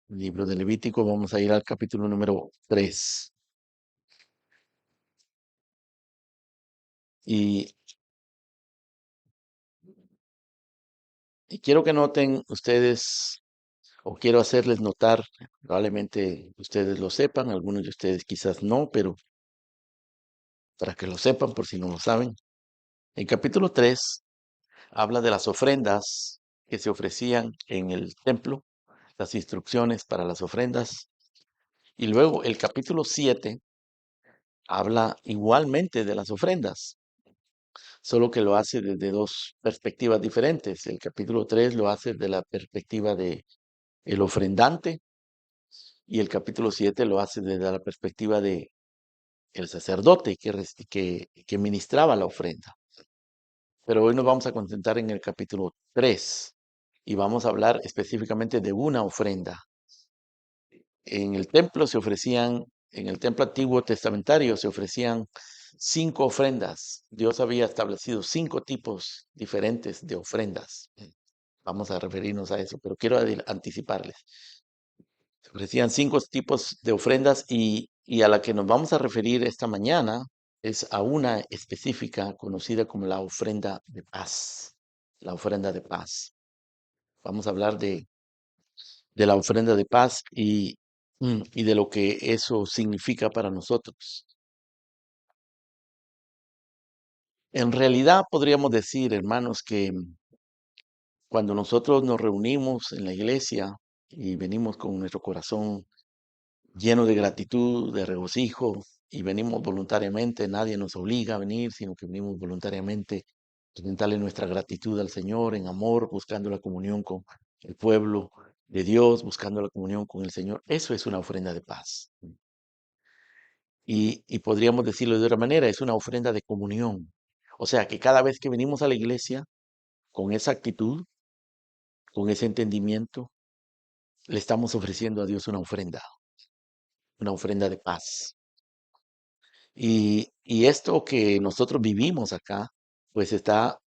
Libro de Levítico, vamos a ir al capítulo número 3. Y, y quiero que noten ustedes, o quiero hacerles notar, probablemente ustedes lo sepan, algunos de ustedes quizás no, pero para que lo sepan por si no lo saben. El capítulo 3 habla de las ofrendas que se ofrecían en el templo, las instrucciones para las ofrendas. Y luego el capítulo 7 habla igualmente de las ofrendas, solo que lo hace desde dos perspectivas diferentes. El capítulo 3 lo hace de la perspectiva de el ofrendante y el capítulo 7 lo hace desde la perspectiva de el sacerdote que ministraba la ofrenda. Pero hoy nos vamos a concentrar en el capítulo 3 y vamos a hablar específicamente de una ofrenda. En el templo se ofrecían, en el templo antiguo testamentario se ofrecían 5 ofrendas. Dios había establecido 5 tipos diferentes de ofrendas. Vamos a referirnos a eso, pero quiero anticiparles. Se ofrecían 5 tipos de ofrendas y a la que nos vamos a referir esta mañana es a una específica conocida como la ofrenda de paz. La ofrenda de paz. Vamos a hablar de la ofrenda de paz y de lo que eso significa para nosotros. En realidad podríamos decir, hermanos, que cuando nosotros nos reunimos en la iglesia y venimos con nuestro corazón lleno de gratitud, de regocijo, y venimos voluntariamente, nadie nos obliga a venir, sino que venimos voluntariamente, presentarle nuestra gratitud al Señor en amor, buscando la comunión con el pueblo de Dios, buscando la comunión con el Señor. Eso es una ofrenda de paz. Y podríamos decirlo de otra manera, es una ofrenda de comunión. O sea que cada vez que venimos a la iglesia, con esa actitud, con ese entendimiento, le estamos ofreciendo a Dios una ofrenda de paz. Y esto que nosotros vivimos acá, pues está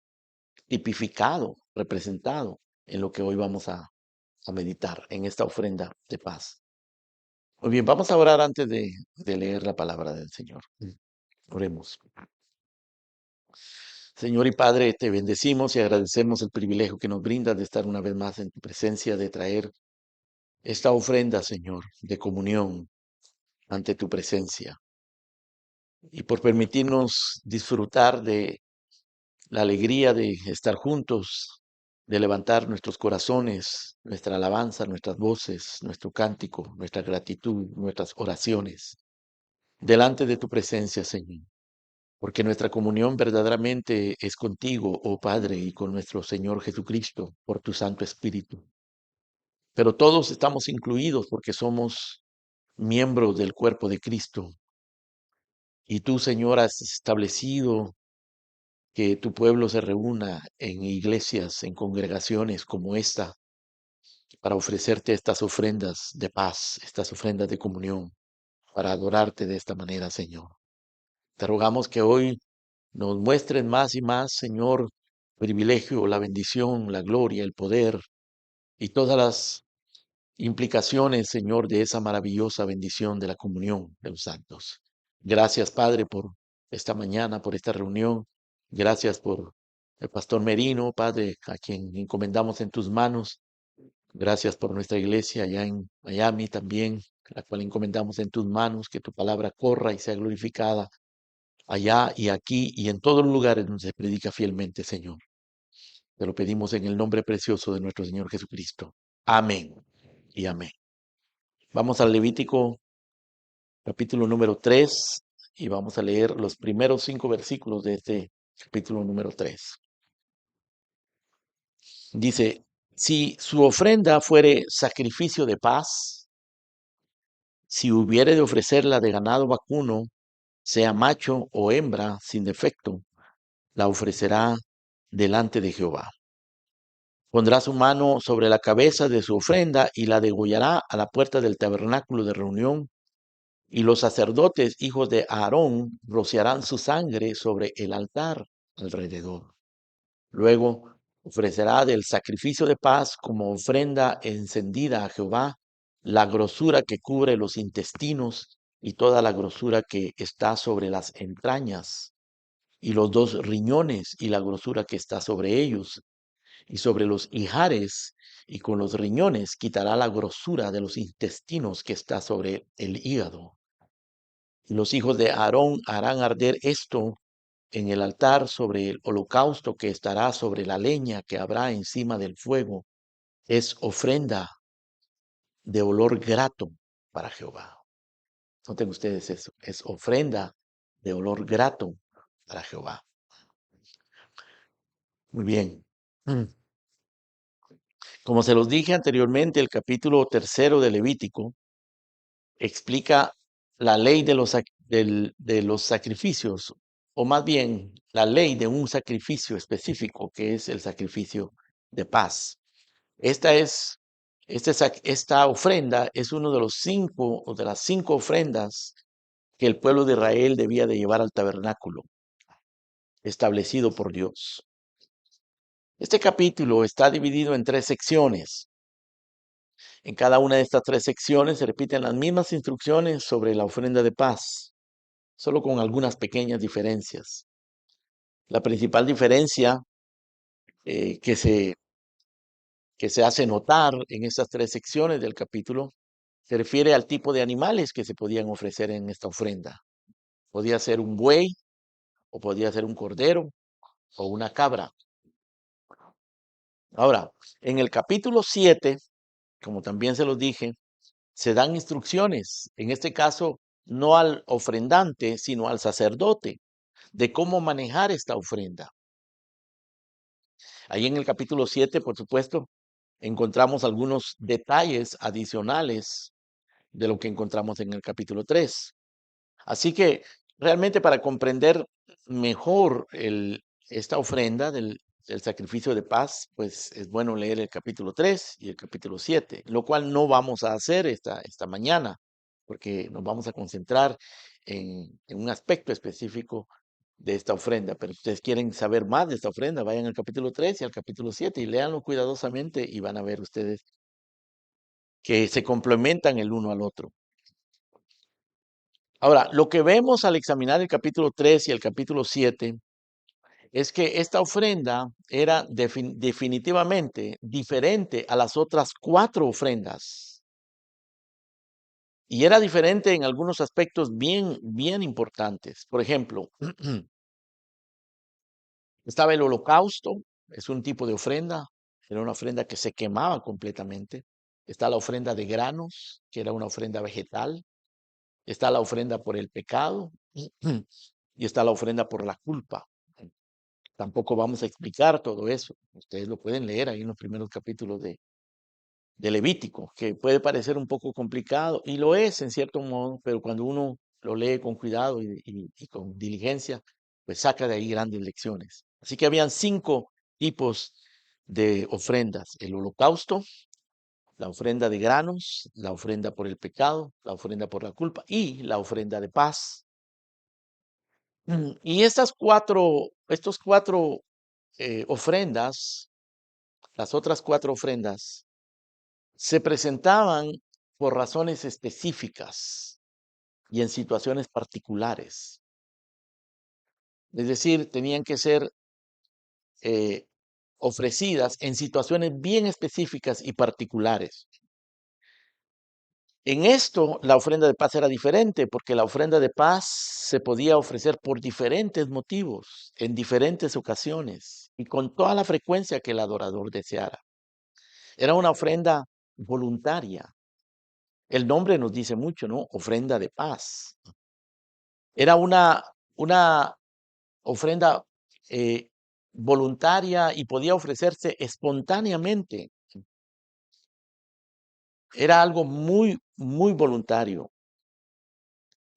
tipificado, representado en lo que hoy vamos a meditar, en esta ofrenda de paz. Muy bien, vamos a orar antes de leer la palabra del Señor. Oremos. Señor y Padre, te bendecimos y agradecemos el privilegio que nos brindas de estar una vez más en tu presencia, de traer esta ofrenda, Señor, de comunión ante tu presencia y por permitirnos disfrutar de la alegría de estar juntos, de levantar nuestros corazones, nuestra alabanza, nuestras voces, nuestro cántico, nuestra gratitud, nuestras oraciones, delante de tu presencia, Señor. Porque nuestra comunión verdaderamente es contigo, oh Padre, y con nuestro Señor Jesucristo, por tu Santo Espíritu. Pero todos estamos incluidos porque somos miembros del cuerpo de Cristo. Y tú, Señor, has establecido que tu pueblo se reúna en iglesias, en congregaciones como esta, para ofrecerte estas ofrendas de paz, estas ofrendas de comunión, para adorarte de esta manera, Señor. Te rogamos que hoy nos muestres más y más, Señor, privilegio, la bendición, la gloria, el poder y todas las implicaciones, Señor, de esa maravillosa bendición de la comunión de los santos. Gracias, Padre, por esta mañana, por esta reunión. Gracias por el pastor Merino, Padre, a quien encomendamos en tus manos. Gracias por nuestra iglesia allá en Miami también, la cual encomendamos en tus manos, que tu palabra corra y sea glorificada allá y aquí y en todos los lugares donde se predica fielmente, Señor. Te lo pedimos en el nombre precioso de nuestro Señor Jesucristo. Amén y amén. Vamos al Levítico capítulo número 3 y vamos a leer los primeros 5 versículos de este capítulo número 3. Dice, si su ofrenda fuere sacrificio de paz, si hubiere de ofrecerla de ganado vacuno, sea macho o hembra sin defecto, la ofrecerá delante de Jehová. Pondrá su mano sobre la cabeza de su ofrenda y la degollará a la puerta del tabernáculo de reunión. Y los sacerdotes, hijos de Aarón, rociarán su sangre sobre el altar alrededor. Luego ofrecerá del sacrificio de paz como ofrenda encendida a Jehová la grosura que cubre los intestinos y toda la grosura que está sobre las entrañas, y los dos riñones y la grosura que está sobre ellos, y sobre los ijares, y con los riñones quitará la grosura de los intestinos que está sobre el hígado. Y los hijos de Aarón harán arder esto en el altar sobre el holocausto que estará sobre la leña que habrá encima del fuego. Es ofrenda de olor grato para Jehová. Noten ustedes eso, es ofrenda de olor grato para Jehová. Muy bien. Mm. Como se los dije anteriormente, el capítulo 3 de Levítico explica la ley de los sacrificios, o más bien la ley de un sacrificio específico, que es el sacrificio de paz. Esta es, esta ofrenda es uno de los cinco o de las cinco ofrendas que el pueblo de Israel debía de llevar al tabernáculo establecido por Dios. Este capítulo está dividido en tres secciones. En cada una de estas tres secciones se repiten las mismas instrucciones sobre la ofrenda de paz, solo con algunas pequeñas diferencias. La principal diferencia que se hace notar en estas tres secciones del capítulo se refiere al tipo de animales que se podían ofrecer en esta ofrenda. Podía ser un buey, o podía ser un cordero, o una cabra. Ahora, en el capítulo 7, como también se los dije, se dan instrucciones, en este caso, no al ofrendante, sino al sacerdote, de cómo manejar esta ofrenda. Ahí en el capítulo 7, por supuesto, encontramos algunos detalles adicionales de lo que encontramos en el capítulo 3. Así que realmente para comprender mejor esta ofrenda del sacrificio de paz, pues es bueno leer el capítulo 3 y el capítulo 7, lo cual no vamos a hacer esta mañana, porque nos vamos a concentrar en un aspecto específico de esta ofrenda. Pero si ustedes quieren saber más de esta ofrenda, vayan al capítulo 3 y al capítulo 7 y léanlo cuidadosamente y van a ver ustedes que se complementan el uno al otro. Ahora, lo que vemos al examinar el capítulo 3 y el capítulo 7 es que esta ofrenda era definitivamente diferente a las otras cuatro ofrendas. Y era diferente en algunos aspectos bien importantes. Por ejemplo, estaba el holocausto, es un tipo de ofrenda, era una ofrenda que se quemaba completamente. Está la ofrenda de granos, que era una ofrenda vegetal. Está la ofrenda por el pecado y está la ofrenda por la culpa. Tampoco vamos a explicar todo eso. Ustedes lo pueden leer ahí en los primeros capítulos de Levítico, que puede parecer un poco complicado, y lo es en cierto modo, pero cuando uno lo lee con cuidado y con diligencia, pues saca de ahí grandes lecciones. Así que habían cinco tipos de ofrendas: el holocausto, la ofrenda de granos, la ofrenda por el pecado, la ofrenda por la culpa y la ofrenda de paz. Y estos cuatro ofrendas, las otras cuatro ofrendas, se presentaban por razones específicas y en situaciones particulares. Es decir, tenían que ser eh, ofrecidas en situaciones bien específicas y particulares. En esto, la ofrenda de paz era diferente, porque la ofrenda de paz se podía ofrecer por diferentes motivos, en diferentes ocasiones y con toda la frecuencia que el adorador deseara. Era una ofrenda voluntaria. El nombre nos dice mucho, ¿no? Ofrenda de paz. Era una ofrenda voluntaria y podía ofrecerse espontáneamente. Era algo muy voluntario.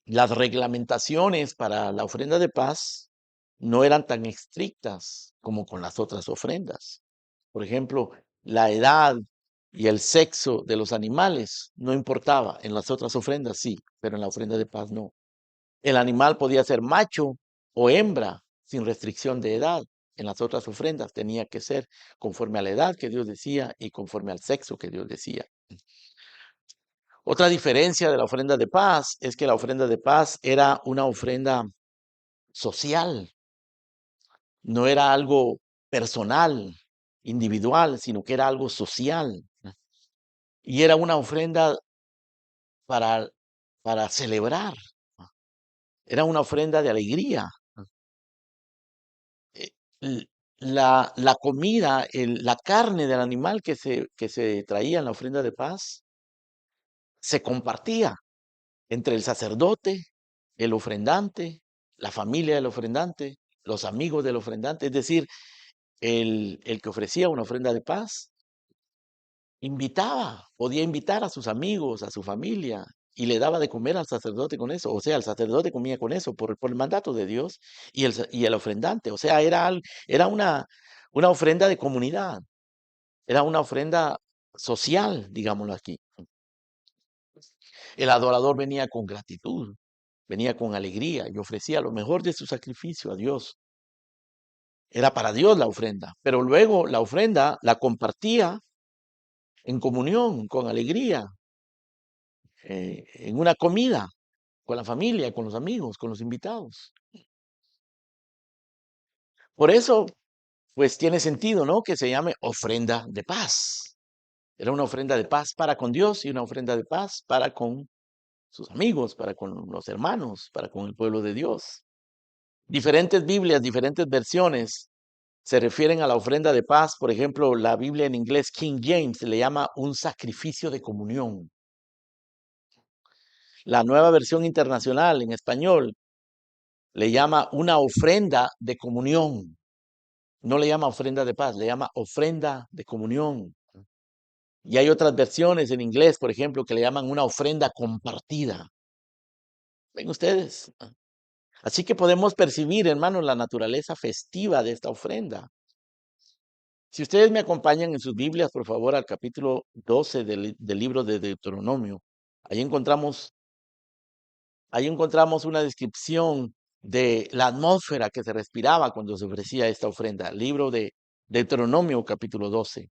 Las reglamentaciones para la ofrenda de paz no eran tan estrictas como con las otras ofrendas. Por ejemplo, la edad y el sexo de los animales no importaba. En las otras ofrendas sí, pero en la ofrenda de paz no. El animal podía ser macho o hembra sin restricción de edad. En las otras ofrendas tenía que ser conforme a la edad que Dios decía y conforme al sexo que Dios decía. Otra diferencia de la ofrenda de paz es que la ofrenda de paz era una ofrenda social, no era algo personal, individual, sino que era algo social. Y era una ofrenda para, para celebrar, era una ofrenda de alegría. Eh, l- la comida, la carne del animal que se traía en la ofrenda de paz, se compartía entre el sacerdote, el ofrendante, la familia del ofrendante, los amigos del ofrendante, es decir, el que ofrecía una ofrenda de paz invitaba, podía invitar a sus amigos, a su familia, y le daba de comer al sacerdote con eso. O sea, el sacerdote comía con eso por el mandato de Dios y el ofrendante. O sea, era una ofrenda de comunidad, era una ofrenda social, digámoslo aquí. El adorador venía con gratitud, venía con alegría y ofrecía lo mejor de su sacrificio a Dios. Era para Dios la ofrenda, pero luego la ofrenda la compartía en comunión, con alegría, en una comida, con la familia, con los amigos, con los invitados. Por eso, pues tiene sentido, ¿no? Que se llame ofrenda de paz. Era una ofrenda de paz para con Dios y una ofrenda de paz para con sus amigos, para con los hermanos, para con el pueblo de Dios. Diferentes Biblias, diferentes versiones se refieren a la ofrenda de paz. Por ejemplo, la Biblia en inglés King James le llama un sacrificio de comunión. La nueva versión internacional en español le llama una ofrenda de comunión. No le llama ofrenda de paz, le llama ofrenda de comunión. Y hay otras versiones en inglés, por ejemplo, que le llaman una ofrenda compartida. ¿Ven ustedes? Así que podemos percibir, hermanos, la naturaleza festiva de esta ofrenda. Si ustedes me acompañan en sus Biblias, por favor, al capítulo 12 del libro de Deuteronomio, ahí encontramos, ahí encontramos una descripción de la atmósfera que se respiraba cuando se ofrecía esta ofrenda. Libro de Deuteronomio, capítulo 12.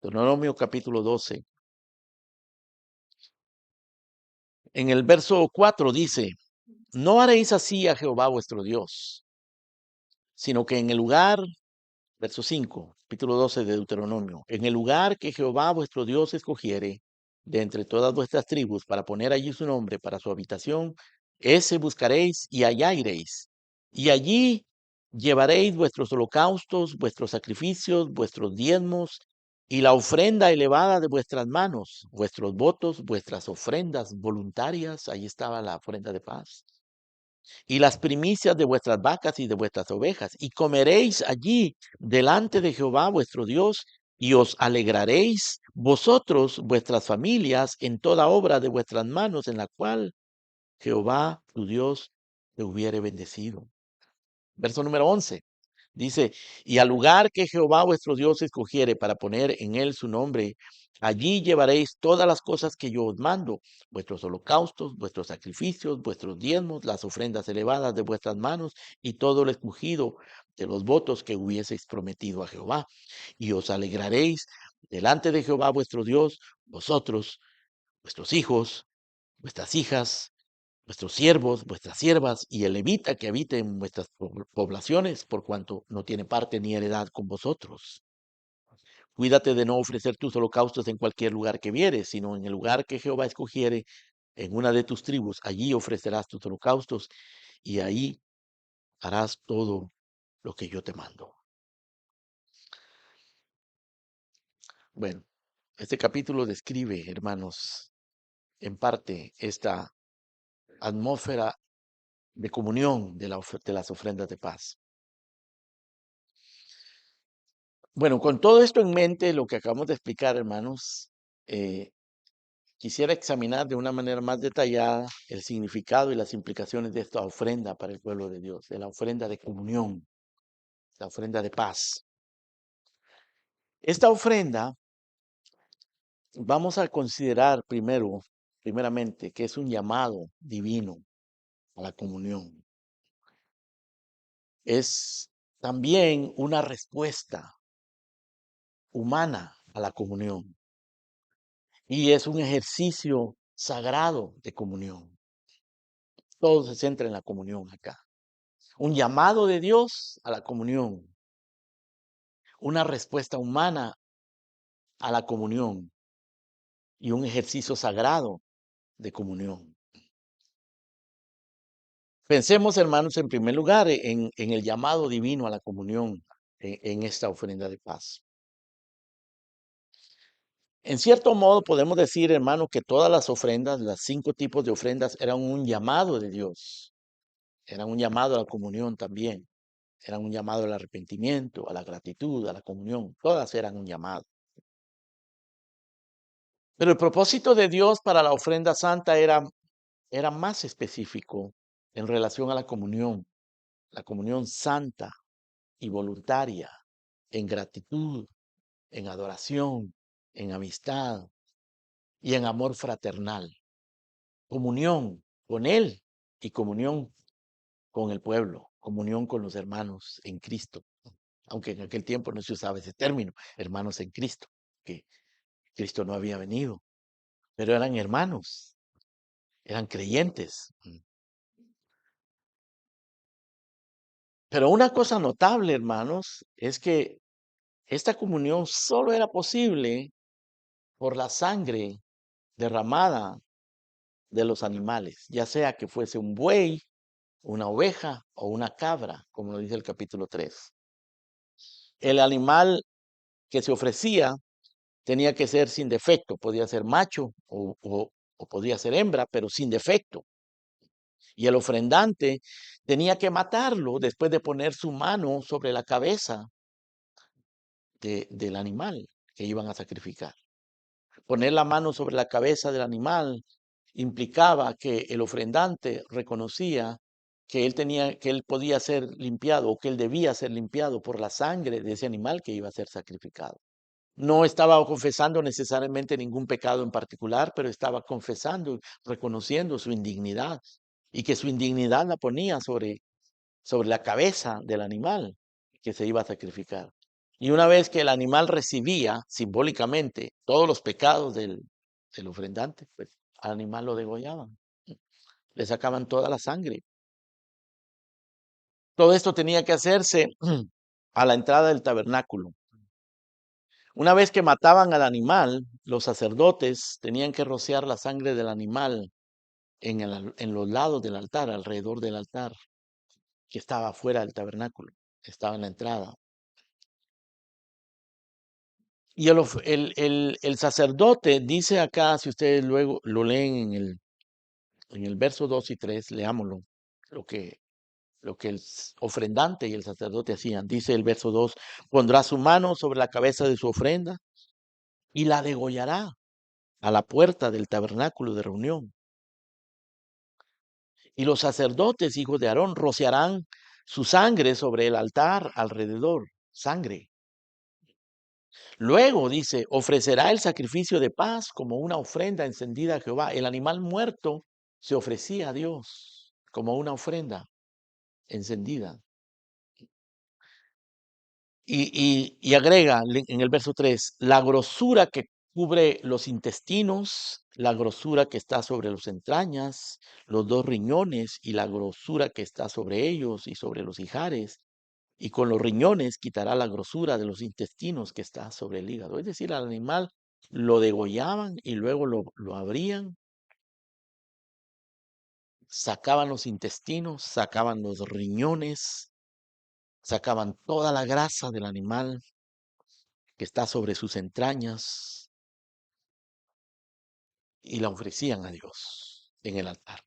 Deuteronomio, capítulo 12. En el verso 4 dice, no haréis así a Jehová vuestro Dios, sino que en el lugar verso 5, capítulo 12 de Deuteronomio. En el lugar que Jehová vuestro Dios escogiere de entre todas vuestras tribus para poner allí su nombre para su habitación, ese buscaréis y allá iréis. Y allí llevaréis vuestros holocaustos, vuestros sacrificios, vuestros diezmos y la ofrenda elevada de vuestras manos, vuestros votos, vuestras ofrendas voluntarias. Ahí estaba la ofrenda de paz y las primicias de vuestras vacas y de vuestras ovejas, y comeréis allí delante de Jehová vuestro Dios, y os alegraréis vosotros, vuestras familias, en toda obra de vuestras manos, en la cual Jehová tu Dios te hubiere bendecido. Verso número 11. Dice, y al lugar que Jehová vuestro Dios escogiere para poner en él su nombre, allí llevaréis todas las cosas que yo os mando, vuestros holocaustos, vuestros sacrificios, vuestros diezmos, las ofrendas elevadas de vuestras manos y todo el escogido de los votos que hubieseis prometido a Jehová. Y os alegraréis delante de Jehová vuestro Dios, vosotros, vuestros hijos, vuestras hijas, vuestros siervos, vuestras siervas y el levita que habite en vuestras poblaciones, por cuanto no tiene parte ni heredad con vosotros. Cuídate de no ofrecer tus holocaustos en cualquier lugar que vieres, sino en el lugar que Jehová escogiere, en una de tus tribus. Allí ofrecerás tus holocaustos y ahí harás todo lo que yo te mando. Bueno, este capítulo describe, hermanos, en parte esta atmósfera de comunión de las ofrendas de paz. Bueno, con todo esto en mente, lo que acabamos de explicar, hermanos, eh, quisiera examinar de una manera más detallada el significado y las implicaciones de esta ofrenda para el pueblo de Dios, de la ofrenda de comunión, la ofrenda de paz. Esta ofrenda vamos a considerar primeramente, que es un llamado divino a la comunión. Es también una respuesta humana a la comunión. y es un ejercicio sagrado de comunión. Todo se centra en la comunión acá. Un llamado de Dios a la comunión, una respuesta humana a la comunión y un ejercicio sagrado de comunión. Pensemos, hermanos, en primer lugar en el llamado divino a la comunión en esta ofrenda de paz. En cierto modo podemos decir, hermano, que todas las ofrendas, las 5 tipos de ofrendas, eran un llamado de Dios, eran un llamado a la comunión también, eran un llamado al arrepentimiento, a la gratitud, a la comunión, todas eran un llamado. Pero el propósito de Dios para la ofrenda santa era más específico en relación a la comunión santa y voluntaria, en gratitud, en adoración, en amistad y en amor fraternal. Comunión con Él y comunión con el pueblo, comunión con los hermanos en Cristo. Aunque en aquel tiempo no se usaba ese término, hermanos en Cristo, que Cristo no había venido, pero eran hermanos, eran creyentes. Pero una cosa notable, hermanos, es que esta comunión solo era posible por la sangre derramada de los animales, ya sea que fuese un buey, una oveja o una cabra, como lo dice el capítulo 3. El animal que se ofrecía tenía que ser sin defecto, podía ser macho o podía ser hembra, pero sin defecto. Y el ofrendante tenía que matarlo después de poner su mano sobre la cabeza del animal que iban a sacrificar. Poner la mano sobre la cabeza del animal implicaba que el ofrendante reconocía que él podía ser limpiado o que él debía ser limpiado por la sangre de ese animal que iba a ser sacrificado. No estaba confesando necesariamente ningún pecado en particular, pero estaba confesando, reconociendo su indignidad y que su indignidad la ponía sobre la cabeza del animal que se iba a sacrificar. Y una vez que el animal recibía simbólicamente todos los pecados del ofrendante, pues al animal lo degollaban, le sacaban toda la sangre. Todo esto tenía que hacerse a la entrada del tabernáculo. Una vez que mataban al animal, los sacerdotes tenían que rociar la sangre del animal en los lados del altar, alrededor del altar, que estaba fuera del tabernáculo, estaba en la entrada. Y el sacerdote dice acá, si ustedes luego lo leen en el verso 2 y 3, leámoslo, lo que, lo que ofrendante y el sacerdote hacían. Dice el verso 2, pondrá su mano sobre la cabeza de su ofrenda y la degollará a la puerta del tabernáculo de reunión. Y los sacerdotes, hijos de Aarón, rociarán su sangre sobre el altar alrededor, sangre. Luego dice, ofrecerá el sacrificio de paz como una ofrenda encendida a Jehová. El animal muerto se ofrecía a Dios como una ofrenda encendida. Y agrega en el verso 3, la grosura que cubre los intestinos, la grosura que está sobre las entrañas, los 2 riñones y la grosura que está sobre ellos y sobre los ijares. Y con los riñones quitará la grosura de los intestinos que está sobre el hígado. Es decir, al animal lo degollaban y luego lo abrían, sacaban los intestinos, sacaban los riñones, sacaban toda la grasa del animal que está sobre sus entrañas y la ofrecían a Dios en el altar.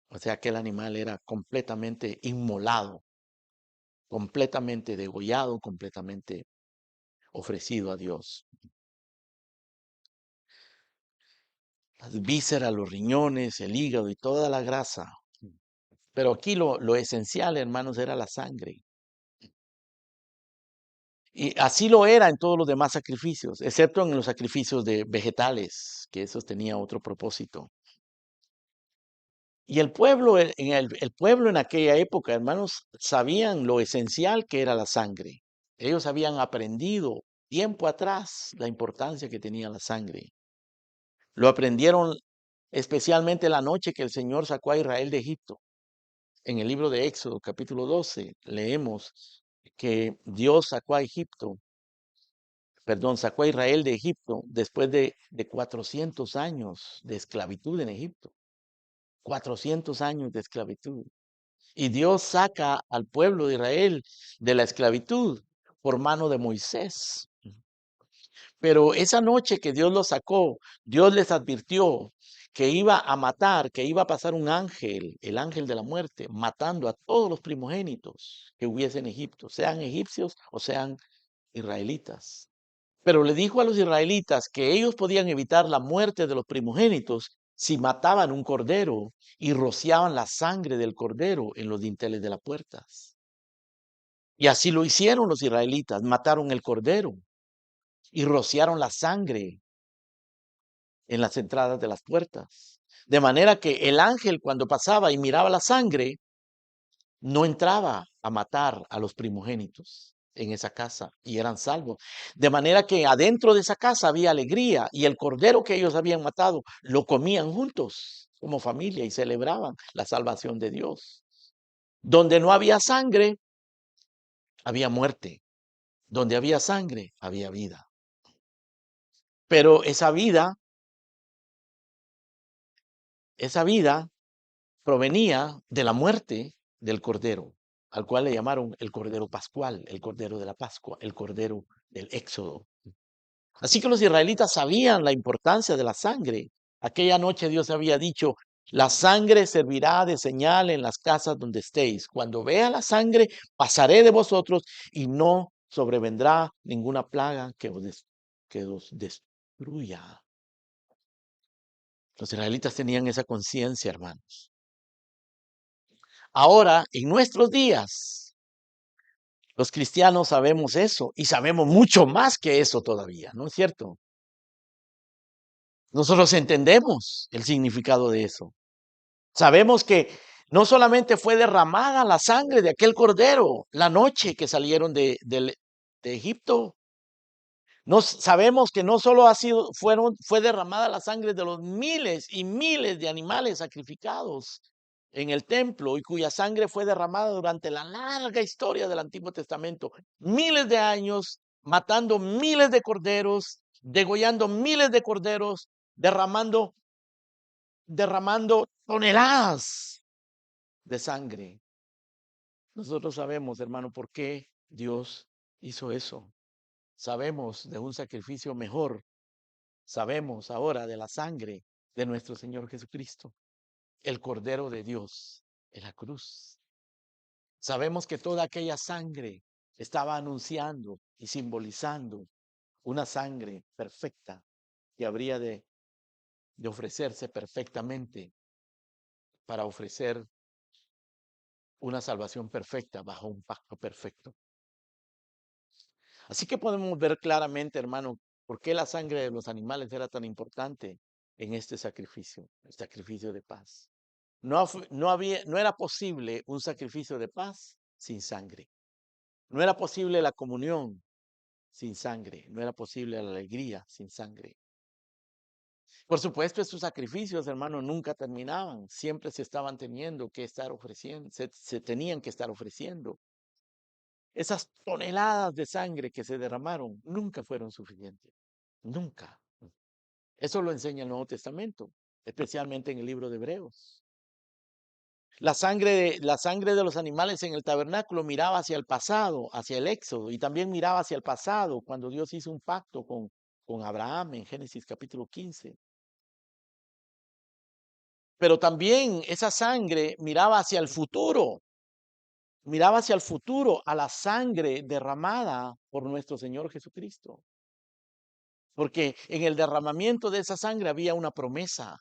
O sea que el animal era completamente inmolado, completamente degollado, completamente ofrecido a Dios. Las vísceras, los riñones, el hígado y toda la grasa. Pero aquí lo esencial, hermanos, era la sangre. Y así lo era en todos los demás sacrificios, excepto en los sacrificios de vegetales, que esos tenían otro propósito. Y el pueblo, el pueblo en aquella época, hermanos, sabían lo esencial que era la sangre. Ellos habían aprendido tiempo atrás la importancia que tenía la sangre. Lo aprendieron especialmente la noche que el Señor sacó a Israel de Egipto. En el libro de Éxodo, capítulo 12, leemos que Dios sacó a sacó a Israel de Egipto después de 400 años de esclavitud en Egipto. 400 años de esclavitud. Y Dios saca al pueblo de Israel de la esclavitud por mano de Moisés. Pero esa noche que Dios los sacó, Dios les advirtió que iba a matar, que iba a pasar un ángel, el ángel de la muerte, matando a todos los primogénitos que hubiese en Egipto, sean egipcios o sean israelitas. Pero le dijo a los israelitas que ellos podían evitar la muerte de los primogénitos si mataban un cordero y rociaban la sangre del cordero en los dinteles de las puertas. Y así lo hicieron los israelitas, mataron el cordero y rociaron la sangre en las entradas de las puertas. De manera que el ángel cuando pasaba y miraba la sangre, no entraba a matar a los primogénitos en esa casa y eran salvos. De manera que adentro de esa casa había alegría y el cordero que ellos habían matado lo comían juntos como familia y celebraban la salvación de Dios. Donde no había sangre, había muerte. Donde había sangre, había vida. Pero esa vida provenía de la muerte del cordero, al cual le llamaron el cordero pascual, el cordero de la Pascua, el cordero del Éxodo. Así que los israelitas sabían la importancia de la sangre. Aquella noche Dios había dicho, la sangre servirá de señal en las casas donde estéis. Cuando vea la sangre, pasaré de vosotros y no sobrevendrá ninguna plaga que os destruya. Los israelitas tenían esa conciencia, hermanos. Ahora, en nuestros días, los cristianos sabemos eso y sabemos mucho más que eso todavía, ¿no es cierto? Nosotros entendemos el significado de eso. Sabemos que no solamente fue derramada la sangre de aquel cordero la noche que salieron de Egipto. Sabemos que no solo fue derramada la sangre de los miles y miles de animales sacrificados en el templo y cuya sangre fue derramada durante la larga historia del Antiguo Testamento. Miles de años matando miles de corderos, degollando miles de corderos, derramando toneladas de sangre. Nosotros sabemos, hermano, por qué Dios hizo eso. Sabemos de un sacrificio mejor. Sabemos ahora de la sangre de nuestro Señor Jesucristo, el Cordero de Dios en la cruz. Sabemos que toda aquella sangre estaba anunciando y simbolizando una sangre perfecta que habría de ofrecerse perfectamente para ofrecer una salvación perfecta bajo un pacto perfecto. Así que podemos ver claramente, hermano, por qué la sangre de los animales era tan importante en este sacrificio, el sacrificio de paz. No era posible un sacrificio de paz sin sangre. No era posible la comunión sin sangre. No era posible la alegría sin sangre. Por supuesto, estos sacrificios, hermano, nunca terminaban. Siempre se estaban teniendo que estar ofreciendo, se tenían que estar ofreciendo. Esas toneladas de sangre que se derramaron nunca fueron suficientes. Nunca. Eso lo enseña el Nuevo Testamento, especialmente en el libro de Hebreos. La sangre de los animales en el tabernáculo miraba hacia el pasado, hacia el Éxodo, y también miraba hacia el pasado cuando Dios hizo un pacto con Abraham en Génesis capítulo 15. Pero también esa sangre miraba hacia el futuro, a la sangre derramada por nuestro Señor Jesucristo. Porque en el derramamiento de esa sangre había una promesa.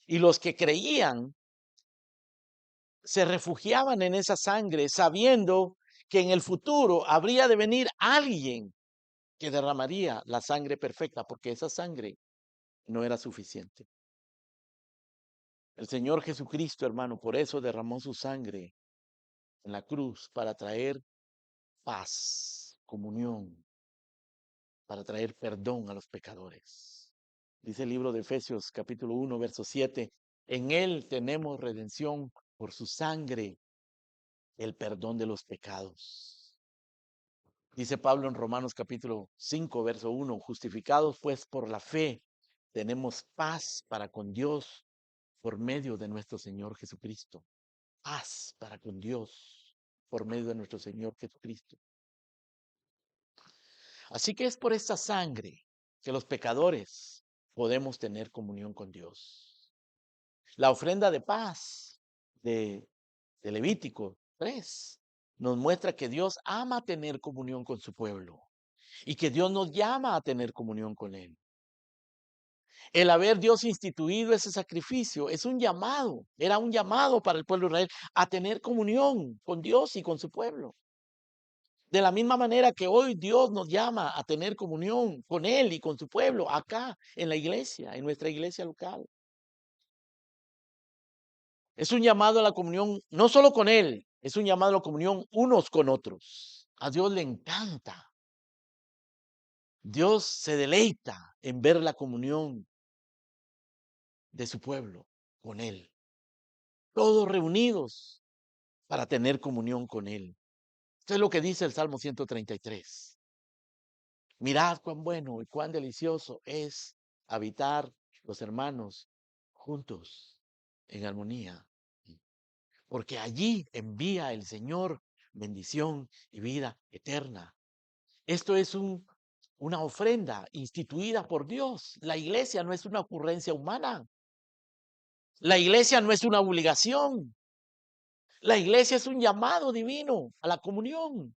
Y los que creían se refugiaban en esa sangre sabiendo que en el futuro habría de venir alguien que derramaría la sangre perfecta, porque esa sangre no era suficiente. El Señor Jesucristo, hermano, por eso derramó su sangre en la cruz para traer paz, comunión, para traer perdón a los pecadores. Dice el libro de Efesios capítulo 1, verso 7. En él tenemos redención por su sangre, el perdón de los pecados. Dice Pablo en Romanos capítulo 5, verso 1, justificados pues por la fe, tenemos paz para con Dios por medio de nuestro Señor Jesucristo. Paz para con Dios por medio de nuestro Señor Jesucristo. Así que es por esta sangre que los pecadores podemos tener comunión con Dios. La ofrenda de paz de Levítico 3 nos muestra que Dios ama tener comunión con su pueblo y que Dios nos llama a tener comunión con Él. El haber Dios instituido ese sacrificio es un llamado, era un llamado para el pueblo de Israel a tener comunión con Dios y con su pueblo. De la misma manera que hoy Dios nos llama a tener comunión con Él y con su pueblo acá en la iglesia, en nuestra iglesia local. Es un llamado a la comunión no solo con Él, es un llamado a la comunión unos con otros. A Dios le encanta. Dios se deleita en ver la comunión de su pueblo con Él. Todos reunidos para tener comunión con Él. Esto es lo que dice el Salmo 133. Mirad cuán bueno y cuán delicioso es habitar los hermanos juntos en armonía. Porque allí envía el Señor bendición y vida eterna. Esto es una ofrenda instituida por Dios. La iglesia no es una ocurrencia humana. La iglesia no es una obligación. La iglesia es un llamado divino a la comunión.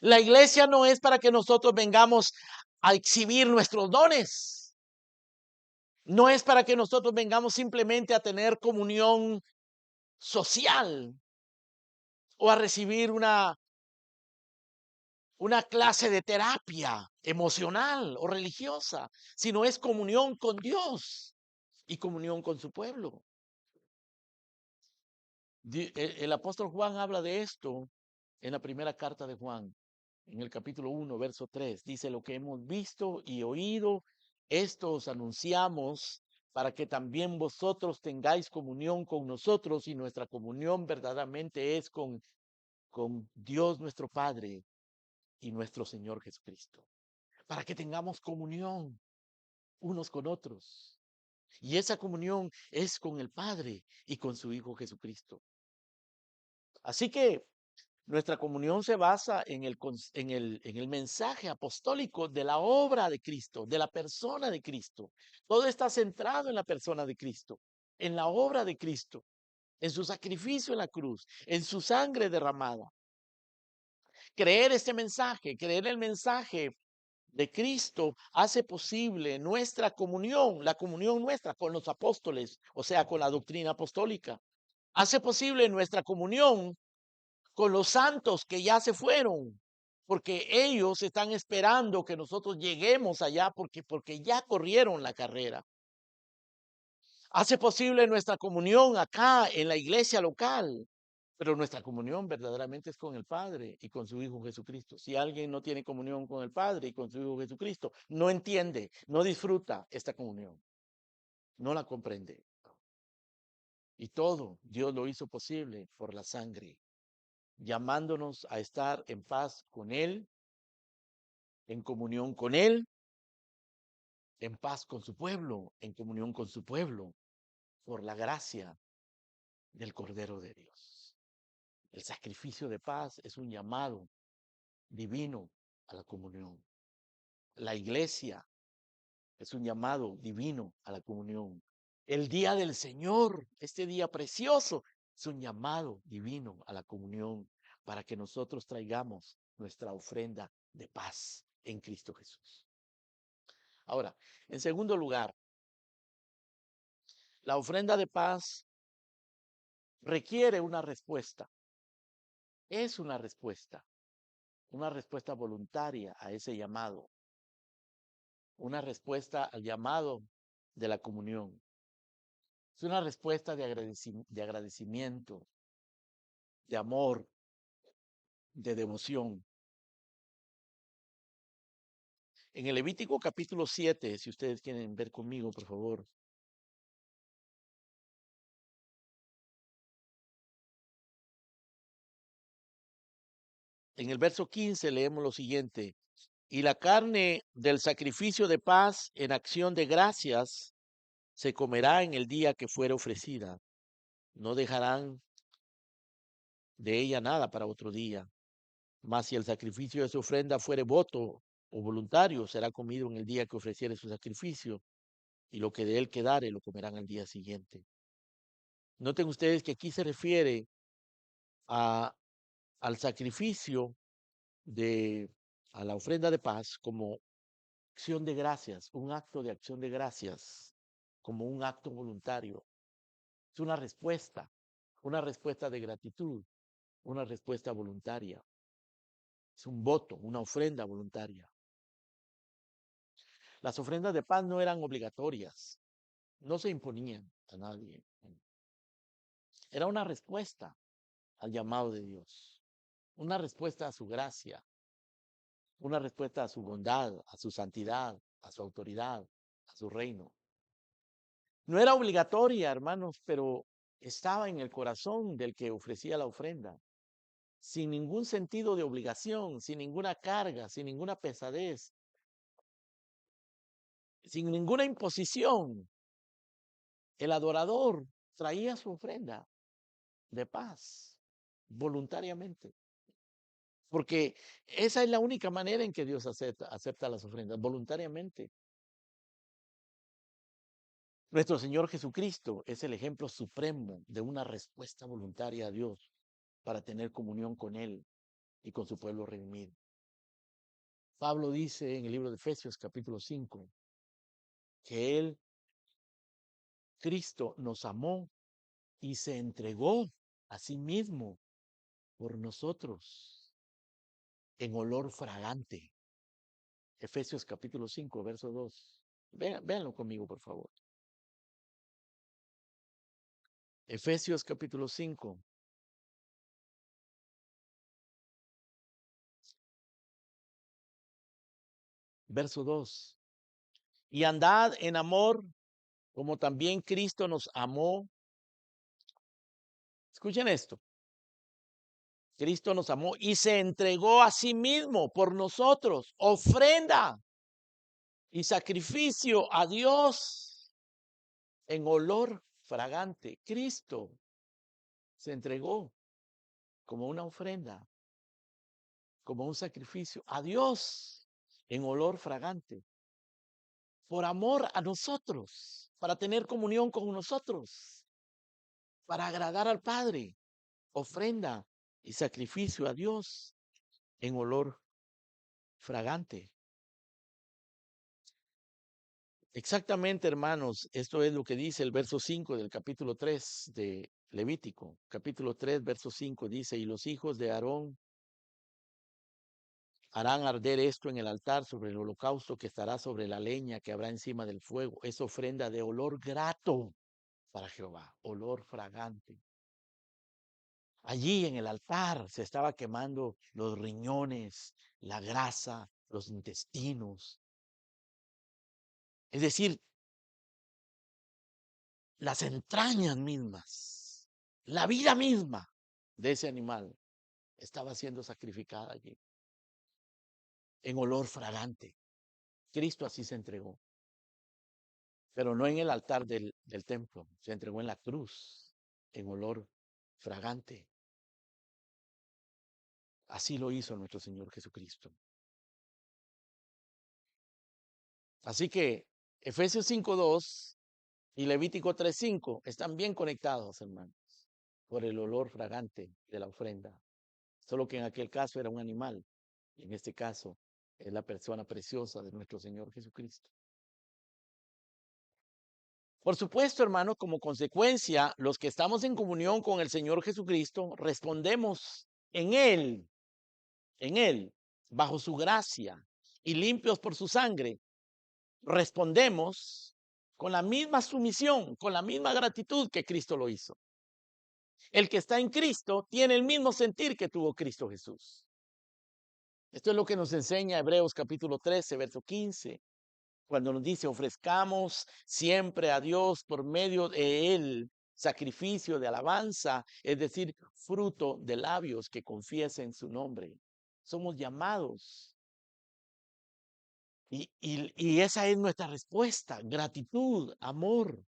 La iglesia no es para que nosotros vengamos a exhibir nuestros dones. No es para que nosotros vengamos simplemente a tener comunión social o a recibir una clase de terapia emocional o religiosa, sino es comunión con Dios y comunión con su pueblo. El apóstol Juan habla de esto en la primera carta de Juan, en el capítulo 1, verso 3. Dice: lo que hemos visto y oído, esto os anunciamos para que también vosotros tengáis comunión con nosotros, y nuestra comunión verdaderamente es con Dios nuestro Padre y nuestro Señor Jesucristo. Para que tengamos comunión unos con otros. Y esa comunión es con el Padre y con su Hijo Jesucristo. Así que nuestra comunión se basa en el mensaje apostólico de la obra de Cristo, de la persona de Cristo. Todo está centrado en la persona de Cristo, en la obra de Cristo, en su sacrificio en la cruz, en su sangre derramada. Creer este mensaje, creer el mensaje de Cristo hace posible nuestra comunión, la comunión nuestra con los apóstoles, o sea, con la doctrina apostólica. Hace posible nuestra comunión con los santos que ya se fueron, porque ellos están esperando que nosotros lleguemos allá porque ya corrieron la carrera. Hace posible nuestra comunión acá en la iglesia local, pero nuestra comunión verdaderamente es con el Padre y con su Hijo Jesucristo. Si alguien no tiene comunión con el Padre y con su Hijo Jesucristo, no entiende, no disfruta esta comunión, no la comprende. Y todo Dios lo hizo posible por la sangre, llamándonos a estar en paz con Él, en comunión con Él, en paz con su pueblo, en comunión con su pueblo, por la gracia del Cordero de Dios. El sacrificio de paz es un llamado divino a la comunión. La iglesia es un llamado divino a la comunión. El día del Señor, este día precioso, es un llamado divino a la comunión para que nosotros traigamos nuestra ofrenda de paz en Cristo Jesús. Ahora, en segundo lugar, la ofrenda de paz requiere una respuesta. Es una respuesta voluntaria a ese llamado, una respuesta al llamado de la comunión. Es una respuesta de agradecimiento, de amor, de devoción. En el Levítico capítulo 7, si ustedes quieren ver conmigo, por favor. En el verso 15 leemos lo siguiente: y la carne del sacrificio de paz en acción de gracias se comerá en el día que fuere ofrecida. No dejarán de ella nada para otro día. Mas si el sacrificio de su ofrenda fuere voto o voluntario, será comido en el día que ofreciere su sacrificio, y lo que de él quedare lo comerán al día siguiente. Noten ustedes que aquí se refiere a, al sacrificio de, a la ofrenda de paz como acción de gracias, un acto de acción de gracias, como un acto voluntario. Es una respuesta de gratitud, una respuesta voluntaria. Es un voto, una ofrenda voluntaria. Las ofrendas de paz no eran obligatorias, no se imponían a nadie. Era una respuesta al llamado de Dios, una respuesta a su gracia, una respuesta a su bondad, a su santidad, a su autoridad, a su reino. No era obligatoria, hermanos, pero estaba en el corazón del que ofrecía la ofrenda, sin ningún sentido de obligación, sin ninguna carga, sin ninguna pesadez, sin ninguna imposición. El adorador traía su ofrenda de paz voluntariamente, porque esa es la única manera en que Dios acepta las ofrendas, voluntariamente. Nuestro Señor Jesucristo es el ejemplo supremo de una respuesta voluntaria a Dios para tener comunión con Él y con su pueblo redimido. Pablo dice en el libro de Efesios capítulo 5 que Él, Cristo, nos amó y se entregó a sí mismo por nosotros en olor fragante. Efesios capítulo 5, verso 2. Véanlo conmigo, por favor. Efesios capítulo 5, verso 2. Y andad en amor, como también Cristo nos amó. Escuchen esto. Cristo nos amó y se entregó a sí mismo por nosotros, ofrenda y sacrificio a Dios en olor fragante. Cristo se entregó como una ofrenda, como un sacrificio a Dios en olor fragante, por amor a nosotros, para tener comunión con nosotros, para agradar al Padre, ofrenda y sacrificio a Dios en olor fragante. Exactamente, hermanos, esto es lo que dice el verso 5 del capítulo 3 de Levítico. Capítulo 3, verso 5 dice: y los hijos de Aarón harán arder esto en el altar sobre el holocausto que estará sobre la leña que habrá encima del fuego. Es ofrenda de olor grato para Jehová, olor fragante. Allí en el altar se estaba quemando los riñones, la grasa, los intestinos. Es decir, las entrañas mismas, la vida misma de ese animal estaba siendo sacrificada allí en olor fragante. Cristo así se entregó, pero no en el altar del templo, se entregó en la cruz en olor fragante. Así lo hizo nuestro Señor Jesucristo. Así que Efesios 5:2 y Levítico 3:5 están bien conectados, hermanos, por el olor fragante de la ofrenda. Solo que en aquel caso era un animal, y en este caso es la persona preciosa de nuestro Señor Jesucristo. Por supuesto, hermano, como consecuencia, los que estamos en comunión con el Señor Jesucristo, respondemos en Él, bajo su gracia y limpios por su sangre, respondemos con la misma sumisión, con la misma gratitud que Cristo lo hizo. El que está en Cristo tiene el mismo sentir que tuvo Cristo Jesús. Esto es lo que nos enseña Hebreos capítulo 13, verso 15, cuando nos dice, ofrezcamos siempre a Dios por medio de Él sacrificio de alabanza, es decir, fruto de labios que confiesen su nombre. Somos llamados y esa es nuestra respuesta, gratitud, amor.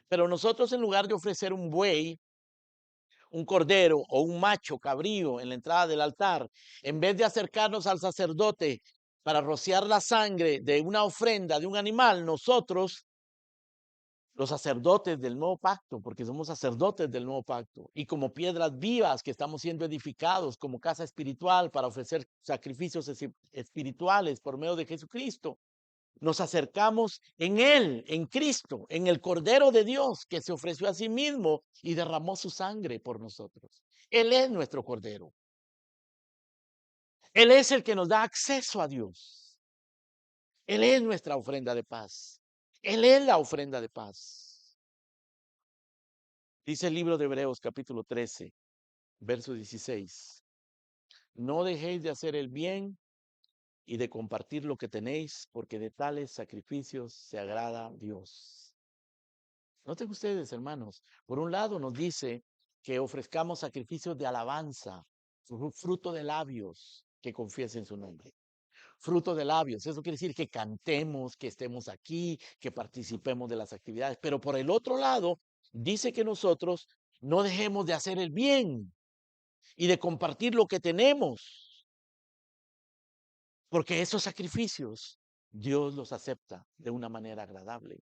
Pero nosotros en lugar de ofrecer un buey, un cordero o un macho cabrío en la entrada del altar, en vez de acercarnos al sacerdote para rociar la sangre de una ofrenda de un animal, nosotros, los sacerdotes del nuevo pacto, porque somos sacerdotes del nuevo pacto, y como piedras vivas que estamos siendo edificados como casa espiritual para ofrecer sacrificios espirituales por medio de Jesucristo, nos acercamos en Él, en Cristo, en el Cordero de Dios que se ofreció a sí mismo y derramó su sangre por nosotros. Él es nuestro Cordero. Él es el que nos da acceso a Dios. Él es nuestra ofrenda de paz. Él es la ofrenda de paz. Dice el libro de Hebreos capítulo 13, verso 16. No dejéis de hacer el bien y de compartir lo que tenéis, porque de tales sacrificios se agrada Dios. Noten ustedes, hermanos, por un lado nos dice que ofrezcamos sacrificios de alabanza, fruto de labios que confiesen su nombre. Fruto de labios, eso quiere decir que cantemos, que estemos aquí, que participemos de las actividades. Pero por el otro lado, dice que nosotros no dejemos de hacer el bien y de compartir lo que tenemos, porque esos sacrificios Dios los acepta de una manera agradable.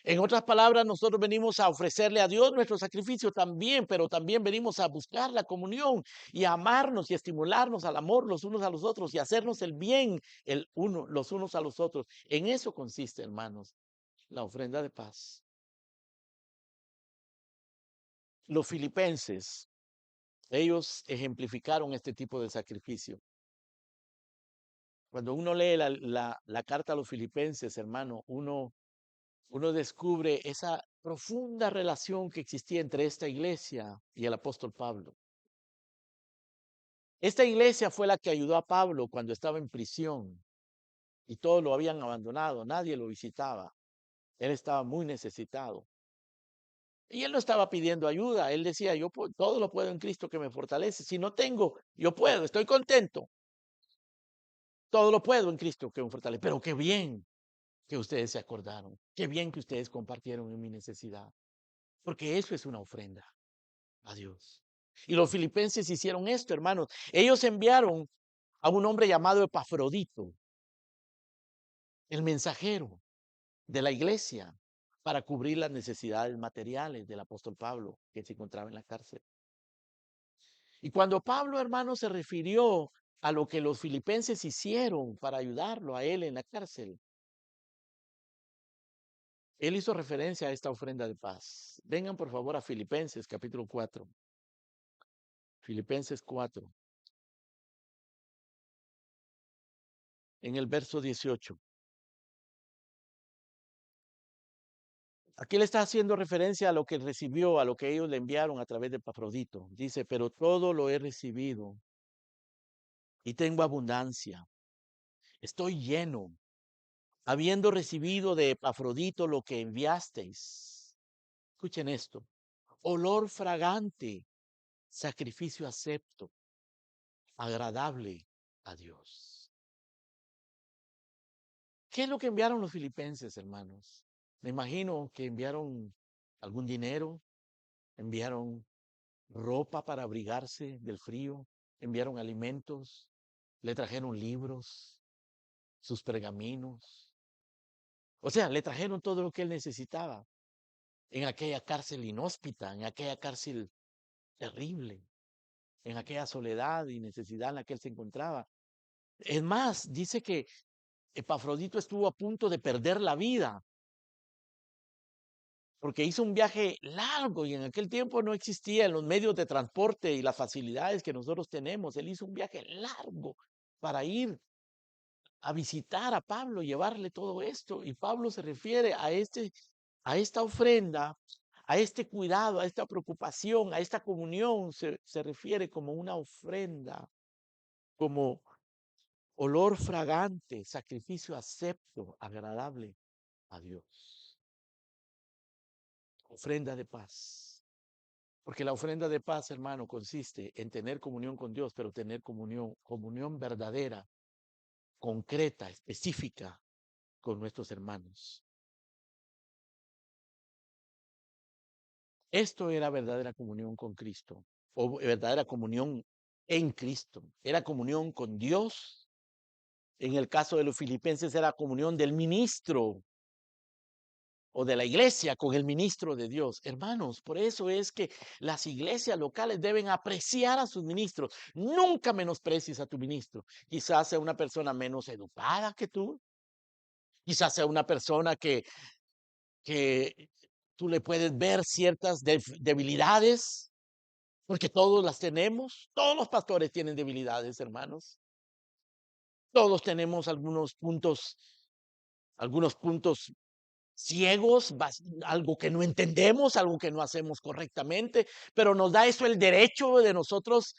En otras palabras, nosotros venimos a ofrecerle a Dios nuestro sacrificio también, pero también venimos a buscar la comunión y a amarnos y estimularnos al amor los unos a los otros y hacernos el bien los unos a los otros. En eso consiste, hermanos, la ofrenda de paz. Los filipenses, ellos ejemplificaron este tipo de sacrificio. Cuando uno lee la carta a los filipenses, hermano, uno descubre esa profunda relación que existía entre esta iglesia y el apóstol Pablo. Esta iglesia fue la que ayudó a Pablo cuando estaba en prisión y todos lo habían abandonado, nadie lo visitaba. Él estaba muy necesitado. Y él no estaba pidiendo ayuda, él decía, yo todo lo puedo en Cristo que me fortalece. Si no tengo, yo puedo, estoy contento. Todo lo puedo en Cristo que me fortalece. Pero qué bien que ustedes se acordaron, qué bien que ustedes compartieron en mi necesidad, porque eso es una ofrenda a Dios. Y los filipenses hicieron esto, hermanos. Ellos enviaron a un hombre llamado Epafrodito, el mensajero de la iglesia, para cubrir las necesidades materiales del apóstol Pablo, que se encontraba en la cárcel. Y cuando Pablo, hermano, se refirió a lo que los filipenses hicieron para ayudarlo a él en la cárcel, él hizo referencia a esta ofrenda de paz. Vengan por favor a Filipenses capítulo 4. Filipenses 4, en el verso 18. Aquí le está haciendo referencia a lo que recibió, a lo que ellos le enviaron a través de Epafrodito. Dice, pero todo lo he recibido y tengo abundancia. Estoy lleno, habiendo recibido de Epafrodito lo que enviasteis. Escuchen esto. Olor fragante, sacrificio acepto, agradable a Dios. ¿Qué es lo que enviaron los filipenses, hermanos? Me imagino que enviaron algún dinero, enviaron ropa para abrigarse del frío, enviaron alimentos, le trajeron libros, sus pergaminos. O sea, le trajeron todo lo que él necesitaba en aquella cárcel inhóspita, en aquella cárcel terrible, en aquella soledad y necesidad en la que él se encontraba. Es más, dice que Epafrodito estuvo a punto de perder la vida porque hizo un viaje largo y en aquel tiempo no existían los medios de transporte y las facilidades que nosotros tenemos. Él hizo un viaje largo para ir a visitar a Pablo, llevarle todo esto. Y Pablo se refiere a esta ofrenda, a este cuidado, a esta preocupación, a esta comunión, se refiere como una ofrenda como olor fragante, sacrificio acepto, agradable a Dios. Ofrenda de paz. Porque la ofrenda de paz, hermano, consiste en tener comunión con Dios, pero tener comunión verdadera, concreta, específica con nuestros hermanos. Esto era verdadera comunión con Cristo, o verdadera comunión en Cristo. Era comunión con Dios. En el caso de los filipenses era comunión del ministro o de la iglesia con el ministro de Dios. Hermanos, por eso es que las iglesias locales deben apreciar a sus ministros. Nunca menosprecies a tu ministro. Quizás sea una persona menos educada que tú. Quizás sea una persona que tú le puedes ver ciertas debilidades, porque todos las tenemos. Todos los pastores tienen debilidades, hermanos. Todos tenemos algunos puntos ciegos, algo que no entendemos, algo que no hacemos correctamente, pero nos da eso el derecho de nosotros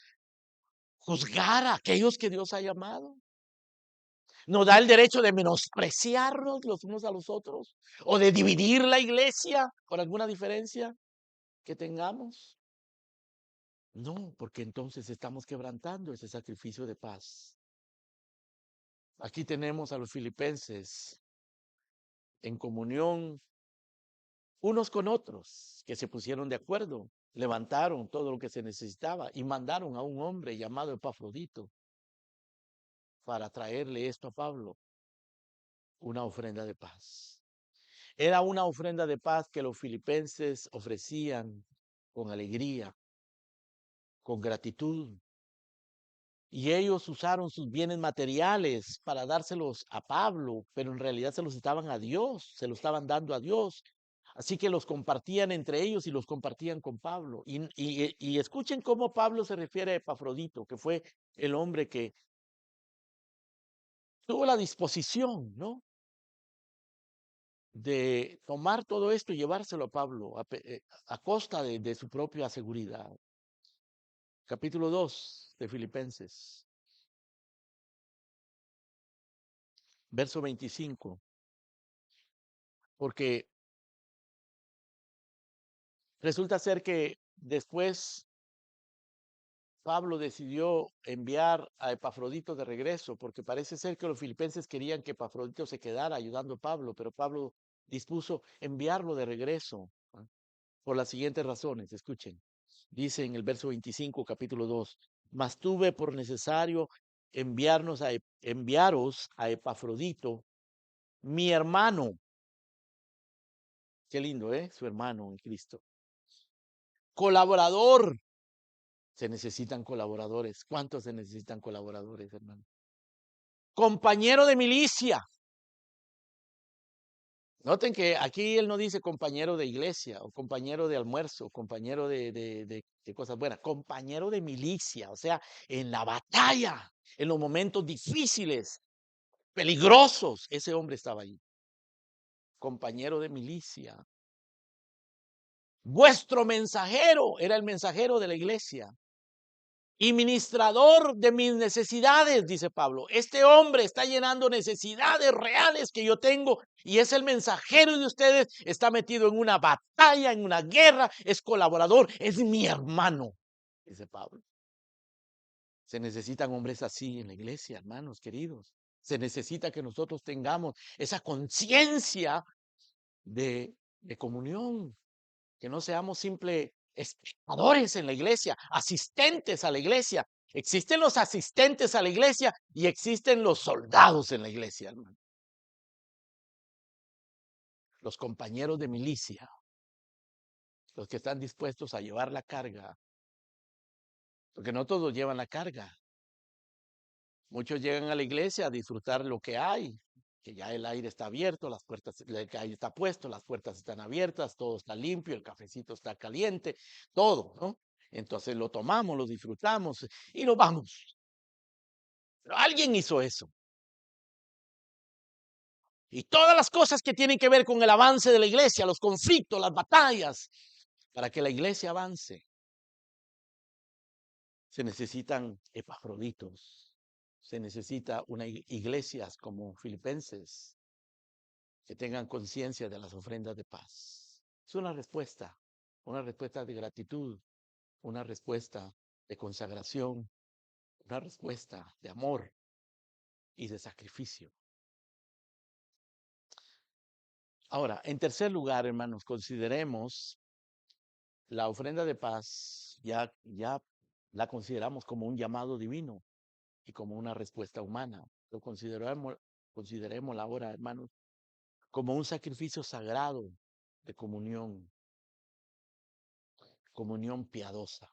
juzgar a aquellos que Dios ha llamado. Nos da el derecho de menospreciarnos los unos a los otros o de dividir la iglesia por alguna diferencia que tengamos. No, porque entonces estamos quebrantando ese sacrificio de paz. Aquí tenemos a los filipenses en comunión unos con otros, que se pusieron de acuerdo, levantaron todo lo que se necesitaba y mandaron a un hombre llamado Epafrodito para traerle esto a Pablo, una ofrenda de paz. Era una ofrenda de paz que los filipenses ofrecían con alegría, con gratitud. Y ellos usaron sus bienes materiales para dárselos a Pablo, pero en realidad se los estaban a Dios, se los estaban dando a Dios. Así que los compartían entre ellos y los compartían con Pablo. Y escuchen cómo Pablo se refiere a Epafrodito, que fue el hombre que tuvo la disposición, ¿no?, de tomar todo esto y llevárselo a Pablo a costa de su propia seguridad. Capítulo 2 de Filipenses, verso 25. Porque resulta ser que después Pablo decidió enviar a Epafrodito de regreso, porque parece ser que los filipenses querían que Epafrodito se quedara ayudando a Pablo, pero Pablo dispuso enviarlo de regreso, ¿ah?, por las siguientes razones. Escuchen, dice en el verso 25, capítulo 2, mas tuve por necesario enviaros a Epafrodito, mi hermano. Qué lindo, ¿eh? Su hermano en Cristo. Colaborador. Se necesitan colaboradores. ¿Cuántos se necesitan colaboradores, hermano? Compañero de milicia. Noten que aquí él no dice compañero de iglesia o compañero de almuerzo, compañero de cosas buenas, compañero de milicia, o sea, en la batalla, en los momentos difíciles, peligrosos, ese hombre estaba ahí. Compañero de milicia. Vuestro mensajero, era el mensajero de la iglesia. Y ministrador de mis necesidades, dice Pablo. Este hombre está llenando necesidades reales que yo tengo y es el mensajero de ustedes. Está metido en una batalla, en una guerra, es colaborador, es mi hermano, dice Pablo. Se necesitan hombres así en la iglesia, hermanos queridos. Se necesita que nosotros tengamos esa conciencia de comunión, que no seamos simples espectadores en la iglesia, asistentes a la iglesia. Existen los asistentes a la iglesia y existen los soldados en la iglesia, hermano. Los compañeros de milicia, los que están dispuestos a llevar la carga, porque no todos llevan la carga. Muchos llegan a la iglesia a disfrutar lo que hay, que ya el aire está abierto, las puertas, el aire está puesto, las puertas están abiertas, todo está limpio, el cafecito está caliente, todo, ¿no? Entonces lo tomamos, lo disfrutamos y nos vamos. Pero alguien hizo eso. Y todas las cosas que tienen que ver con el avance de la iglesia, los conflictos, las batallas, para que la iglesia avance, se necesitan epafroditos. Se necesita iglesias como Filipenses que tengan conciencia de las ofrendas de paz. Es una respuesta de gratitud, una respuesta de consagración, una respuesta de amor y de sacrificio. Ahora, en tercer lugar, hermanos, consideremos la ofrenda de paz, ya la consideramos como un llamado divino y como una respuesta humana. Lo consideremos ahora, hermanos, como un sacrificio sagrado de comunión piadosa.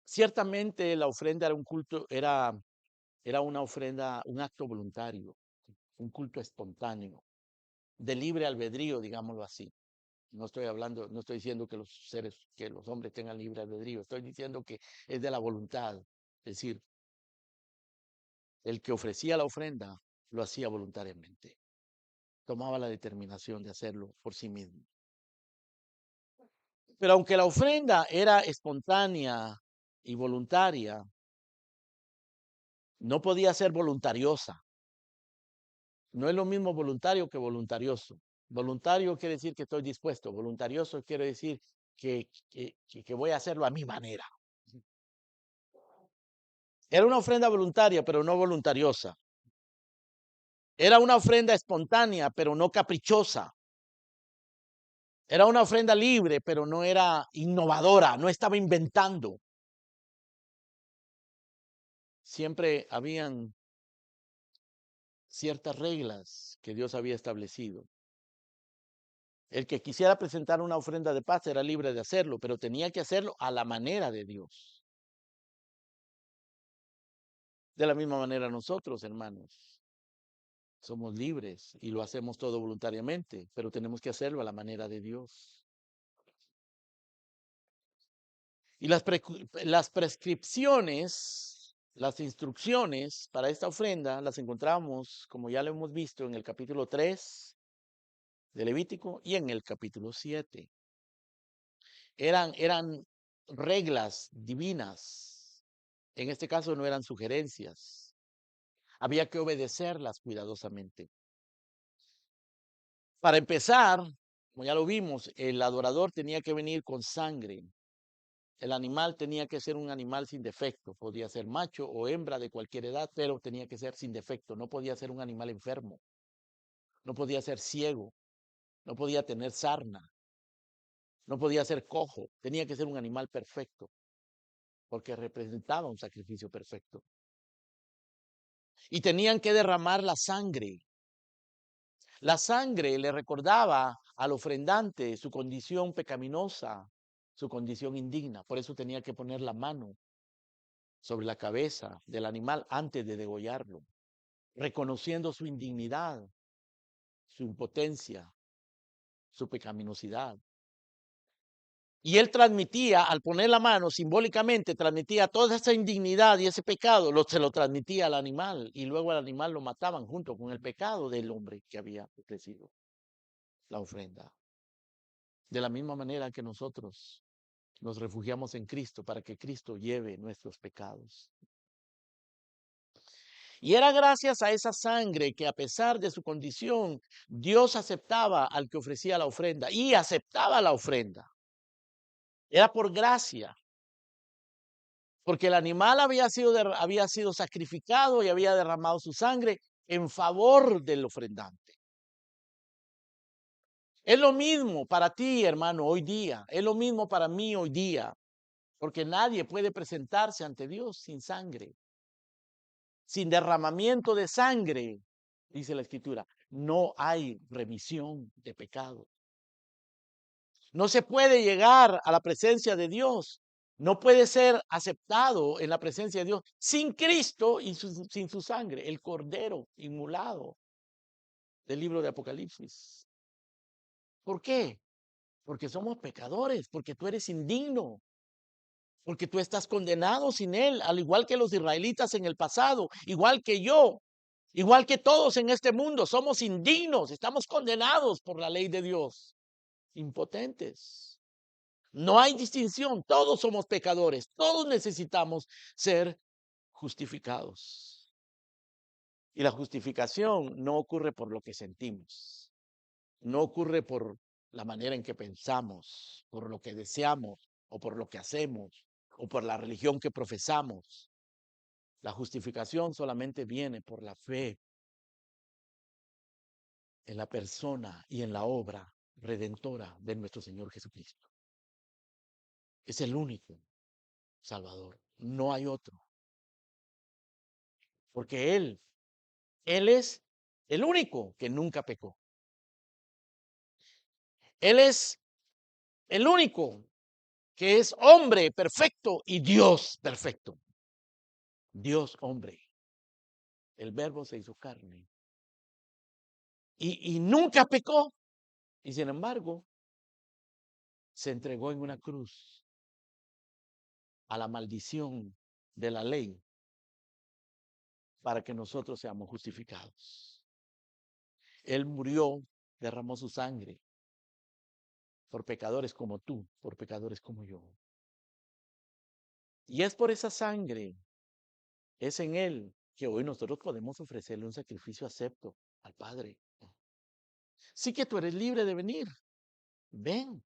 Ciertamente la ofrenda era un culto, era una ofrenda, un acto voluntario, un culto espontáneo, de libre albedrío, digámoslo así. No estoy hablando, no estoy diciendo que que los hombres tengan libre albedrío, estoy diciendo que es de la voluntad. Es decir, el que ofrecía la ofrenda lo hacía voluntariamente, tomaba la determinación de hacerlo por sí mismo. Pero aunque la ofrenda era espontánea y voluntaria, no podía ser voluntariosa. No es lo mismo voluntario que voluntarioso. Voluntario quiere decir que estoy dispuesto. Voluntarioso quiere decir que voy a hacerlo a mi manera. Era una ofrenda voluntaria, pero no voluntariosa. Era una ofrenda espontánea, pero no caprichosa. Era una ofrenda libre, pero no era innovadora, no estaba inventando. Siempre habían ciertas reglas que Dios había establecido. El que quisiera presentar una ofrenda de paz era libre de hacerlo, pero tenía que hacerlo a la manera de Dios. De la misma manera nosotros, hermanos, somos libres y lo hacemos todo voluntariamente, pero tenemos que hacerlo a la manera de Dios. Y las prescripciones, las instrucciones para esta ofrenda las encontramos, como ya lo hemos visto, en el capítulo 3 de Levítico y en el capítulo 7. Eran reglas divinas. En este caso no eran sugerencias. Había que obedecerlas cuidadosamente. Para empezar, como ya lo vimos, el adorador tenía que venir con sangre. El animal tenía que ser un animal sin defecto. Podía ser macho o hembra de cualquier edad, pero tenía que ser sin defecto. No podía ser un animal enfermo. No podía ser ciego. No podía tener sarna. No podía ser cojo. Tenía que ser un animal perfecto, porque representaba un sacrificio perfecto. Y tenían que derramar la sangre. La sangre le recordaba al ofrendante su condición pecaminosa, su condición indigna. Por eso tenía que poner la mano sobre la cabeza del animal antes de degollarlo, reconociendo su indignidad, su impotencia, su pecaminosidad. Y él transmitía, al poner la mano simbólicamente, transmitía toda esa indignidad y ese pecado, se lo transmitía al animal y luego al animal lo mataban junto con el pecado del hombre que había ofrecido la ofrenda. De la misma manera que nosotros nos refugiamos en Cristo para que Cristo lleve nuestros pecados. Y era gracias a esa sangre que, a pesar de su condición, Dios aceptaba al que ofrecía la ofrenda y aceptaba la ofrenda. Era por gracia, porque el animal había sido sacrificado y había derramado su sangre en favor del ofrendante. Es lo mismo para ti, hermano, hoy día. Es lo mismo para mí hoy día, porque nadie puede presentarse ante Dios sin sangre. Sin derramamiento de sangre, dice la Escritura, no hay remisión de pecado. No se puede llegar a la presencia de Dios. No puede ser aceptado en la presencia de Dios sin Cristo y sin su sangre, el cordero inmolado del libro de Apocalipsis. ¿Por qué? Porque somos pecadores, porque tú eres indigno, porque tú estás condenado sin Él, al igual que los israelitas en el pasado, igual que yo, igual que todos en este mundo. Somos indignos, estamos condenados por la ley de Dios, impotentes. No hay distinción, todos somos pecadores, todos necesitamos ser justificados. Y la justificación no ocurre por lo que sentimos, no ocurre por la manera en que pensamos, por lo que deseamos o por lo que hacemos o por la religión que profesamos. La justificación solamente viene por la fe en la persona y en la obra redentora de nuestro Señor Jesucristo. Es el único Salvador, no hay otro, porque Él es el único que nunca pecó. Él es el único que es hombre perfecto y Dios perfecto. Dios hombre. El verbo se hizo carne. Y nunca pecó. Y sin embargo, se entregó en una cruz a la maldición de la ley para que nosotros seamos justificados. Él murió, derramó su sangre por pecadores como tú, por pecadores como yo. Y es por esa sangre, es en Él, que hoy nosotros podemos ofrecerle un sacrificio acepto al Padre. Sí que tú eres libre de venir. Ven,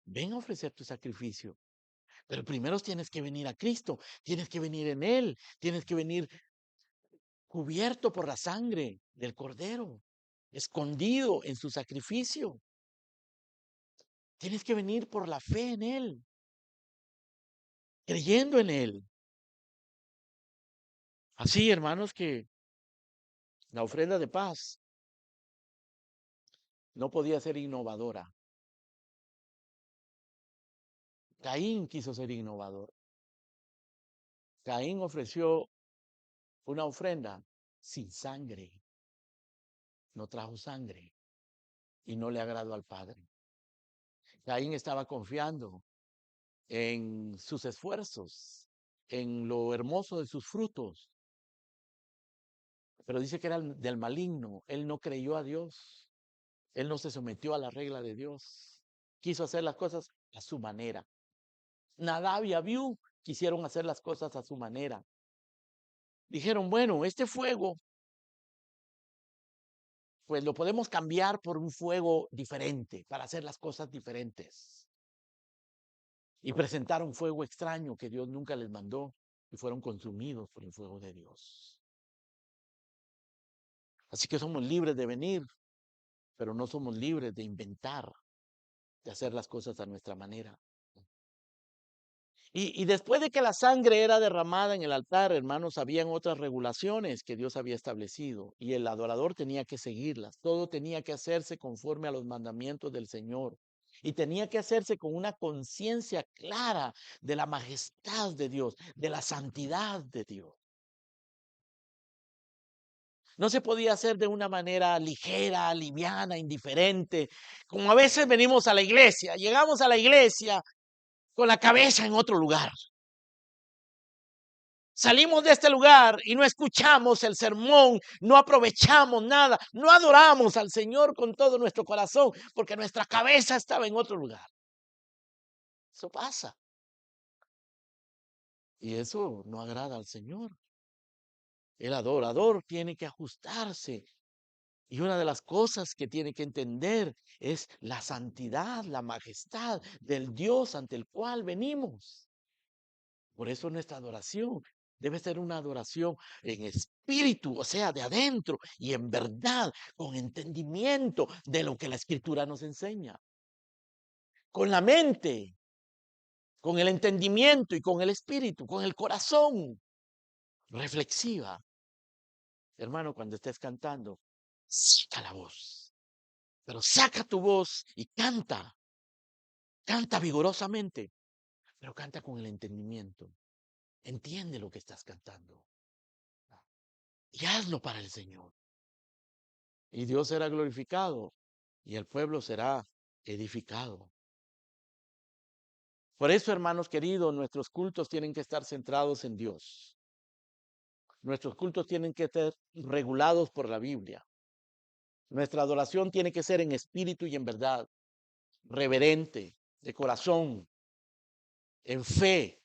ven a ofrecer tu sacrificio. Pero primero tienes que venir a Cristo, tienes que venir en Él, tienes que venir cubierto por la sangre del Cordero, escondido en su sacrificio. Tienes que venir por la fe en Él, creyendo en Él. Así, hermanos, que la ofrenda de paz no podía ser innovadora. Caín quiso ser innovador. Caín ofreció una ofrenda sin sangre. No trajo sangre y no le agradó al Padre. Caín estaba confiando en sus esfuerzos, en lo hermoso de sus frutos. Pero dice que era del maligno. Él no creyó a Dios. Él no se sometió a la regla de Dios. Quiso hacer las cosas a su manera. Nadab y Abiú quisieron hacer las cosas a su manera. Dijeron, bueno, este fuego, pues lo podemos cambiar por un fuego diferente, para hacer las cosas diferentes. Y presentaron fuego extraño que Dios nunca les mandó y fueron consumidos por el fuego de Dios. Así que somos libres de venir, pero no somos libres de inventar, de hacer las cosas a nuestra manera. Y después de que la sangre era derramada en el altar, hermanos, habían otras regulaciones que Dios había establecido y el adorador tenía que seguirlas. Todo tenía que hacerse conforme a los mandamientos del Señor. Y tenía que hacerse con una conciencia clara de la majestad de Dios, de la santidad de Dios. No se podía hacer de una manera ligera, liviana, indiferente, como a veces venimos a la iglesia, llegamos a la iglesia con la cabeza en otro lugar. Salimos de este lugar y no escuchamos el sermón, no aprovechamos nada, no adoramos al Señor con todo nuestro corazón, porque nuestra cabeza estaba en otro lugar. Eso pasa. Y eso no agrada al Señor. El adorador tiene que ajustarse. Y una de las cosas que tiene que entender es la santidad, la majestad del Dios ante el cual venimos. Por eso nuestra adoración debe ser una adoración en espíritu, o sea, de adentro y en verdad, con entendimiento de lo que la Escritura nos enseña. Con la mente, con el entendimiento y con el espíritu, con el corazón reflexiva. Hermano, cuando estés cantando, saca la voz, pero saca tu voz y canta, canta vigorosamente, pero canta con el entendimiento. Entiende lo que estás cantando y hazlo para el Señor. Y Dios será glorificado y el pueblo será edificado. Por eso, hermanos queridos, nuestros cultos tienen que estar centrados en Dios. Nuestros cultos tienen que ser regulados por la Biblia. Nuestra adoración tiene que ser en espíritu y en verdad, reverente, de corazón, en fe.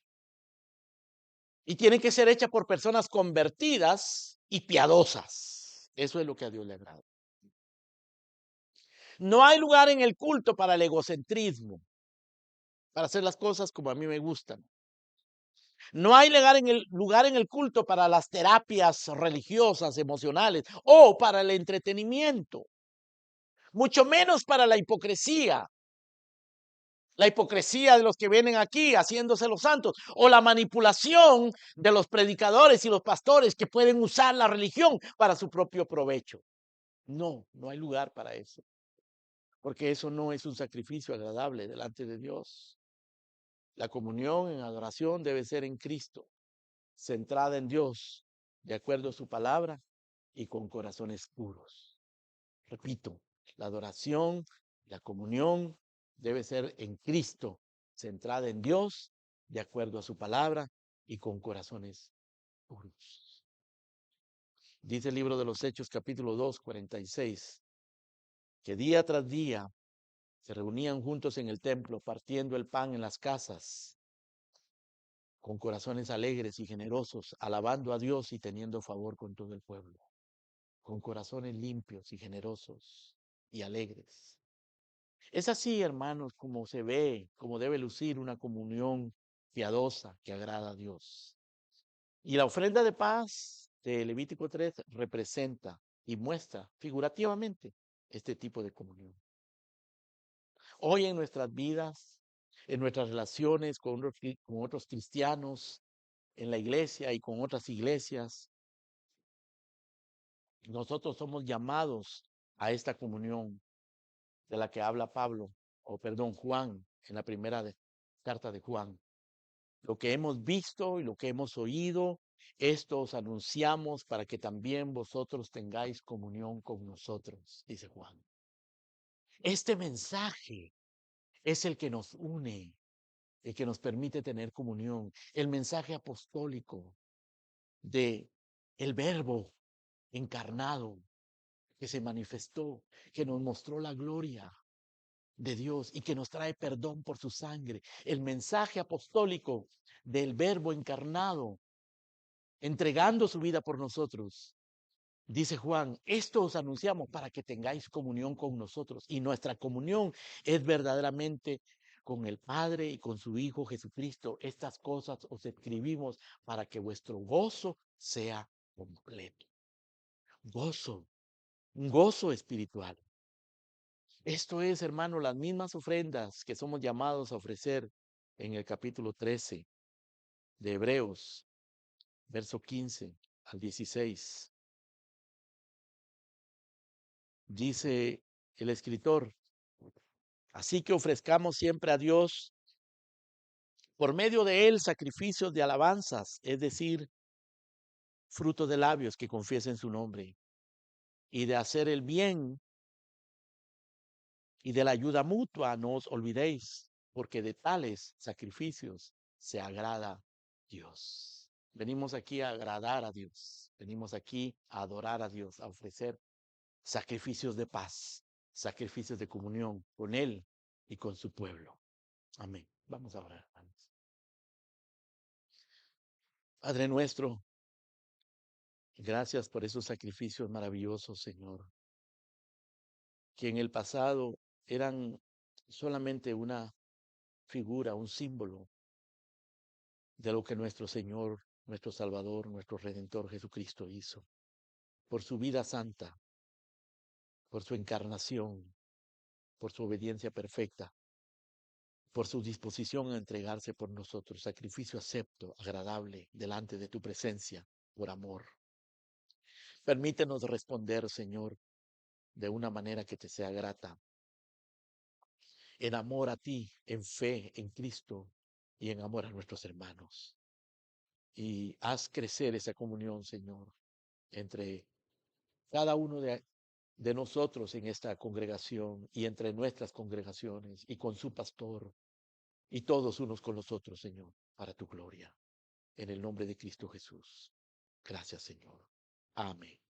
Y tiene que ser hecha por personas convertidas y piadosas. Eso es lo que a Dios le agrada. No hay lugar en el culto para el egocentrismo, para hacer las cosas como a mí me gustan. No hay lugar en el culto para las terapias religiosas, emocionales o para el entretenimiento, mucho menos para la hipocresía. La hipocresía de los que vienen aquí haciéndose los santos o la manipulación de los predicadores y los pastores que pueden usar la religión para su propio provecho. No, no hay lugar para eso, porque eso no es un sacrificio agradable delante de Dios. La comunión en adoración debe ser en Cristo, centrada en Dios, de acuerdo a su palabra y con corazones puros. Repito, la adoración, la comunión debe ser en Cristo, centrada en Dios, de acuerdo a su palabra y con corazones puros. Dice el libro de los Hechos, capítulo 2, 46, que día tras día se reunían juntos en el templo, partiendo el pan en las casas, con corazones alegres y generosos, alabando a Dios y teniendo favor con todo el pueblo, con corazones limpios y generosos y alegres. Es así, hermanos, como se ve, como debe lucir una comunión piadosa que agrada a Dios. Y la ofrenda de paz de Levítico 3 representa y muestra figurativamente este tipo de comunión. Hoy en nuestras vidas, en nuestras relaciones con otros cristianos, en la iglesia y con otras iglesias, nosotros somos llamados a esta comunión de la que habla Juan, en la primera carta de Juan. Lo que hemos visto y lo que hemos oído, esto os anunciamos para que también vosotros tengáis comunión con nosotros, dice Juan. Este mensaje es el que nos une, el que nos permite tener comunión, el mensaje apostólico de el Verbo encarnado que se manifestó, que nos mostró la gloria de Dios y que nos trae perdón por su sangre. El mensaje apostólico del Verbo encarnado, entregando su vida por nosotros. Dice Juan, esto os anunciamos para que tengáis comunión con nosotros. Y nuestra comunión es verdaderamente con el Padre y con su Hijo Jesucristo. Estas cosas os escribimos para que vuestro gozo sea completo. Gozo, un gozo espiritual. Esto es, hermano, las mismas ofrendas que somos llamados a ofrecer en el capítulo 13 de Hebreos, verso 15 al 16. Dice el escritor, así que ofrezcamos siempre a Dios por medio de él sacrificios de alabanzas, es decir, fruto de labios que confiesen su nombre, y de hacer el bien y de la ayuda mutua no os olvidéis, porque de tales sacrificios se agrada Dios. Venimos aquí a agradar a Dios, venimos aquí a adorar a Dios, a ofrecer sacrificios de paz, sacrificios de comunión con Él y con su pueblo. Amén. Vamos a orar, hermanos. Padre nuestro, gracias por esos sacrificios maravillosos, Señor, que en el pasado eran solamente una figura, un símbolo de lo que nuestro Señor, nuestro Salvador, nuestro Redentor Jesucristo hizo, por su vida santa, por su encarnación, por su obediencia perfecta, por su disposición a entregarse por nosotros, sacrificio acepto, agradable, delante de tu presencia, por amor. Permítenos responder, Señor, de una manera que te sea grata, en amor a ti, en fe en Cristo y en amor a nuestros hermanos. Y haz crecer esa comunión, Señor, entre cada uno de nosotros en esta congregación y entre nuestras congregaciones y con su pastor y todos unos con los otros, Señor, para tu gloria. En el nombre de Cristo Jesús. Gracias, Señor. Amén.